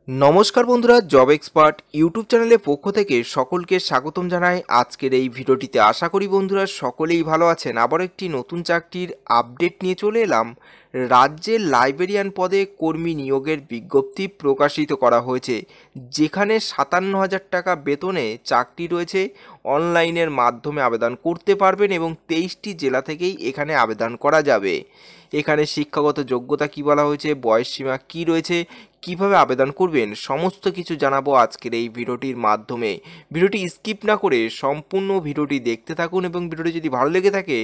নমস্কার বন্ধুরা, job expert YouTube চ্যানেলের পক্ষ থেকে সকলকে স্বাগতম জানাই। আজকের এই ভিডিওটিতে আশা করি বন্ধুরা সকলেই ভালো আছেন। আবার একটি নতুন চাকরির আপডেট নিয়ে চলে এলাম। রাজ্যের লাইব্রেরিয়ান পদে কর্মী নিয়োগের বিজ্ঞপ্তি প্রকাশিত করা হয়েছে, যেখানে 57,000 টাকা বেতনে চাকরি রয়েছে। অনলাইনের মাধ্যমে আবেদন করতে পারবেন এবং 23টি জেলা থেকেই এখানে আবেদন করা যাবে। এখানে শিক্ষাগত যোগ্যতা কি বলা হয়েছে, বয়সসীমা কি রয়েছে, কিভাবে আবেদন করবেন, সমস্ত কিছু জানাবো আজকের এই ভিডিওটির মাধ্যমে। ভিডিওটি স্কিপ না করে সম্পূর্ণ ভিডিওটি দেখতে থাকুন এবং ভিডিওটি যদি ভালো লেগে থাকে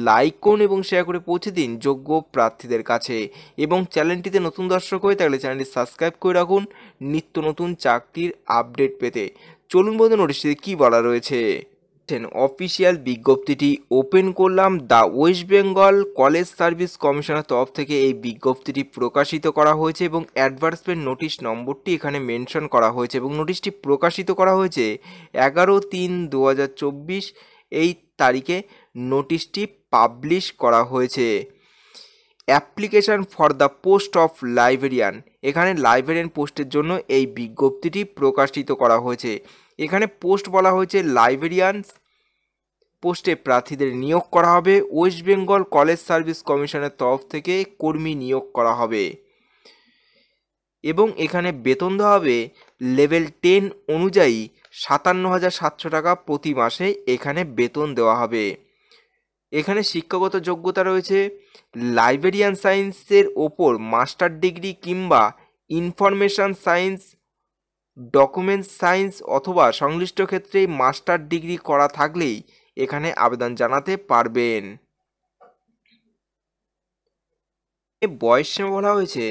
লাইক করুন এবং শেয়ার করে পৌঁছে দিন যোগ্য প্রার্থীদের কাছে। এবং চ্যানেলটিতে নতুন দর্শক হয়ে থাকলে চ্যানেলটি সাবস্ক্রাইব করে রাখুন নিত্য নতুন চাকরির আপডেট পেতে। চলুন বন্ধু, নোটিশটিতে কী বলা রয়েছে। অফিসিয়াল বিজ্ঞপ্তিটি ওপেন করলাম। The West Bengal college service কমিশনের তরফ থেকে এই বিজ্ঞপ্তিটি প্রকাশিত করা হয়েছে এবং অ্যাডভার্টাইজমেন্ট নোটিশ নম্বরটি এখানে মেনশন করা হয়েছে এবং নোটিশটি প্রকাশিত করা হয়েছে 11/3/2024 এই তারিখে নোটিশটি পাবলিশ করা হয়েছে। Application for the post of librarian, এখানে লাইব্রেরিয়ান পোস্টের জন্য এই বিজ্ঞপ্তিটি প্রকাশিত করা হয়েছে। এখানে পোস্ট বলা হয়েছে লাইব্রেরিয়ান পোস্টে প্রার্থীদের নিয়োগ করা হবে। ওয়েস্ট বেঙ্গল কলেজ সার্ভিস কমিশনের তরফ থেকে কর্মী নিয়োগ করা হবে এবং এখানে বেতন দেওয়া হবে লেভেল 10 অনুযায়ী 57,700 টাকা প্রতি মাসে এখানে বেতন দেওয়া হবে। এখানে শিক্ষাগত যোগ্যতা রয়েছে লাইব্রেরিয়ান সায়েন্সের ওপর মাস্টার ডিগ্রি কিংবা ইনফরমেশন সায়েন্স, ডকুমেন্টস সায়েন্স অথবা সংশ্লিষ্ট ক্ষেত্রে মাস্টার ডিগ্রি করা থাকলেই এখানে আবেদন জানাতে পারবেন। বয়সসীমা বলা হয়েছে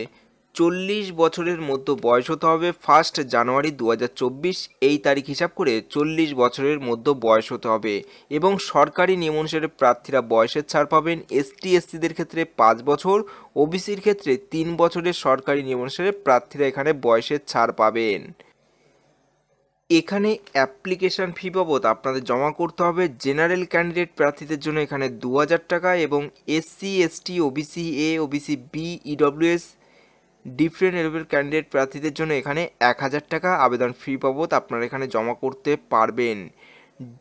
40 বছরের মধ্যে বয়স হতে হবে। 1 জানুয়ারি 2024 এই তারিখ হিসাব করে 40 বছরের মধ্যে বয়স হতে হবে এবং সরকারি নিয়ম অনুসারে প্রার্থীরা বয়সের ছাড় পাবেন। ST/SC-দের ক্ষেত্রে 5 বছর, OBC-র ক্ষেত্রে 3 বছরের সরকারি নিয়ম অনুসারে প্রার্থীরা এখানে বয়সের ছাড় পাবেন। এখানে অ্যাপ্লিকেশান ফি বাবদ আপনাদের জমা করতে হবে জেনারেল ক্যান্ডিডেট প্রার্থীদের জন্য এখানে 2,000 টাকা এবং SC/ST, OBC-A, OBC-B, EWS different level candidate প্রার্থীদের জন্য এখানে 1,000 টাকা আবেদন ফি বাবদ আপনারা এখানে জমা করতে পারবেন।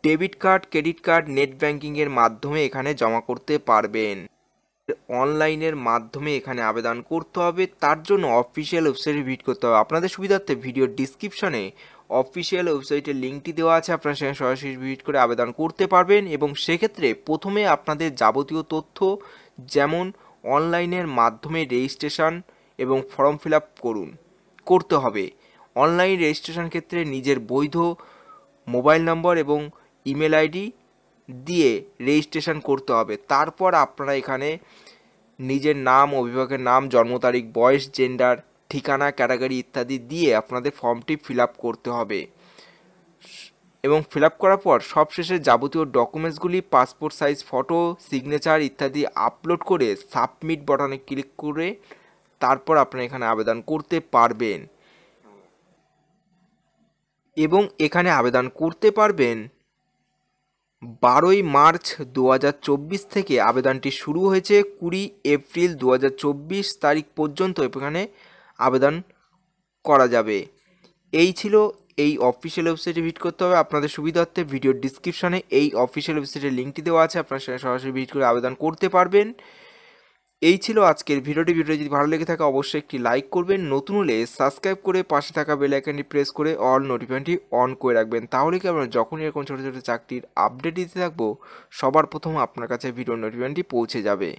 Debit card, credit card, net ব্যাঙ্কিংয়ের মাধ্যমে এখানে জমা করতে পারবেন। অনলাইনের মাধ্যমে এখানে আবেদন করতে হবে, তার জন্য অফিসিয়াল ওয়েবসাইটে ভিজিট করতে হবে। আপনাদের সুবিধার্থে ভিডিও ডিসক্রিপশনে অফিসিয়াল ওয়েবসাইটের লিঙ্কটি দেওয়া আছে, আপনারা সেখানে সরাসরি ভিজিট করে আবেদন করতে পারবেন এবং সেক্ষেত্রে প্রথমে আপনাদের যাবতীয় তথ্য যেমন অনলাইনের মাধ্যমে রেজিস্ট্রেশন এবং ফর্ম ফিল আপ করতে হবে। অনলাইন রেজিস্ট্রেশন ক্ষেত্রে নিজের বৈধ মোবাইল নম্বর এবং ইমেল আইডি দিয়ে রেজিস্ট্রেশন করতে হবে। তারপর আপনারা এখানে নিজের নাম, অভিভাবকের নাম, জন্ম তারিখ, বয়স, জেন্ডার, ঠিকানা, ক্যাটাগরি ইত্যাদি দিয়ে আপনাদের ফর্মটি ফিল আপ করতে হবে এবং ফিল আপ করার পর সবশেষে যাবতীয় ডকুমেন্টসগুলি পাসপোর্ট সাইজ ফটো, সিগনেচার ইত্যাদি আপলোড করে সাবমিট বাটনে ক্লিক করে তারপর আপনারা এখানে আবেদন করতে পারবেন এবং এখানে আবেদন করতে পারবেন 12 মার্চ 2024 থেকে আবেদনটি শুরু হয়েছে। 20 এপ্রিল 2024 তারিখ পর্যন্ত এখানে আবেদন করা যাবে। এই ছিল এই অফিসিয়াল ওয়েবসাইটে ভিজিট করতে হবে। আপনাদের সুবিধার্থে ভিডিওর ডিসক্রিপশনে এই অফিসিয়াল ওয়েবসাইটের লিঙ্কটি দেওয়া আছে, আপনারা সেখানে সরাসরি ভিজিট করে আবেদন করতে পারবেন। এই ছিল আজকের ভিডিওটি যদি ভালো লেগে থাকে অবশ্যই একটি লাইক করবেন, নতুন হলে সাবস্ক্রাইব করে পাশে থাকা বেল আইকনটি প্রেস করে অল নোটিফিকেশনটি অন করে রাখবেন, তাহলে কি আপনারা যখনই এরকম ছোটো ছোটো চাকরির আপডেট দিতে থাকবো সবার প্রথম আপনার কাছে ভিডিওর নোটিফিকেশনটি পৌঁছে যাবে।